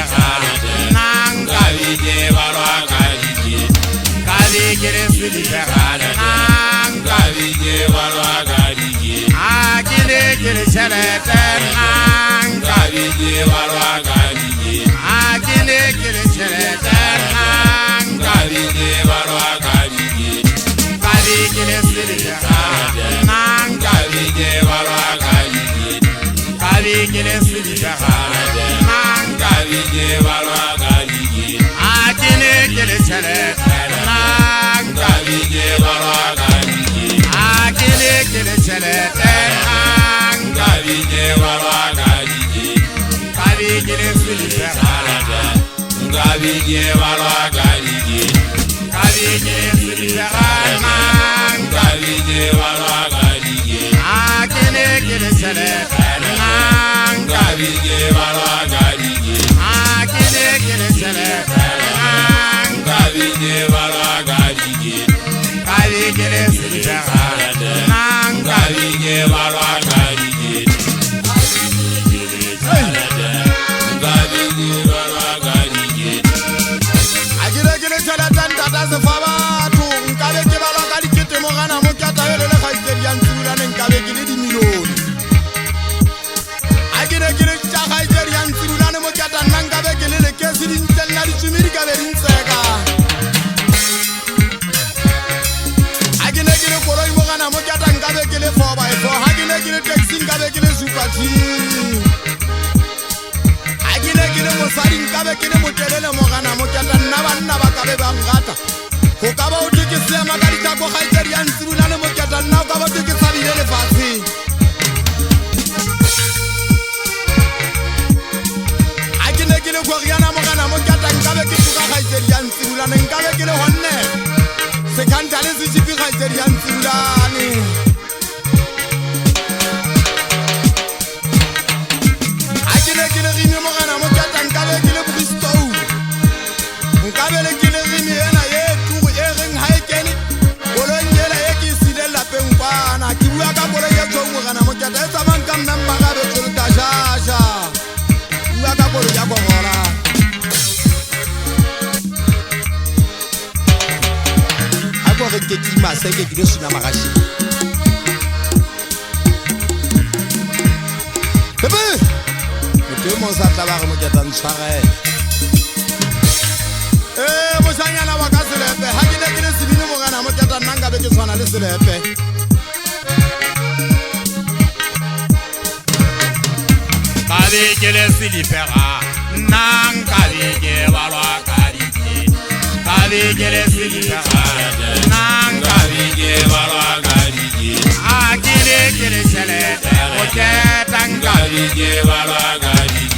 silifera nanga bije balwa kalije kalikele silifera nanga bije balwa kalije akile kile chelete nanga bije balwa kalije akile kile chelete nanga bije balwa kalije kalikele silifera nanga bije balwa kalije kalikele silifera nanga bije balwa kalije akile kile chelete nanga bije balwa kalije akile kile chelete nanga bije balwa kalije kalikele silifera nanga bije balwa kalije kalikele silifera nanga bije balwa kalije akile kile chelete nanga bije balwa kalije akile kile chelete nanga bije balwa kalije kalikele silifera nanga bije balwa kalije akile kile chelete ntata sefaba tu nkabe ke balwa ka dikete mogana mo ke taele le khaitsedi ya ntsula ne nkabe ke le dimilione akile kile tsa khaitsedi ya ntsula ne mo ke tana nkabe ke le kesi di ntella di tsumiri ka be dintseka akile kile koloi mogana mo ke tana nkabe ke le 4x4 akile kile taxi nkabe ke le super G akile kile mosadi nkabe ke le motelele mogana mo ke tana banna ba ka be ba ngata go ka ba o ke sema ka ditako khaitsedi ya ntsula ne mo ke tana o ka ba ke sabile le fatsi akile kile go riana mogana mo ke tana nkabe ke tuka khaitsedi ya ntsula ne nkabe ke le honne se kanta le se jipi khaitsedi ya ntsula ne akile kile rime mogana mo ke tana nkabe ke le bristo nkabe le kile rime ena ye turu e reng ha e kene bolo nyela e ke sile lapeng bana ke bua ka bolo ye tlo mogana mo ke tsa bang ka nna mba ga be tlo ta jaja bua ka bolo ya go gola ako re ke tima se ke ke suna magashi bebe motho mo sa tla ba re mo ke tla ntshwarela mosanyana wa ka selepe ha ke ne ke le sebine mogana mo ke tana nka be ke tshwana le selepe kalikele silifera nanga bije balwa kalije kalikele silifera nanga bije balwa kalije akile kile chelete mo ke tanga bije balwa kalije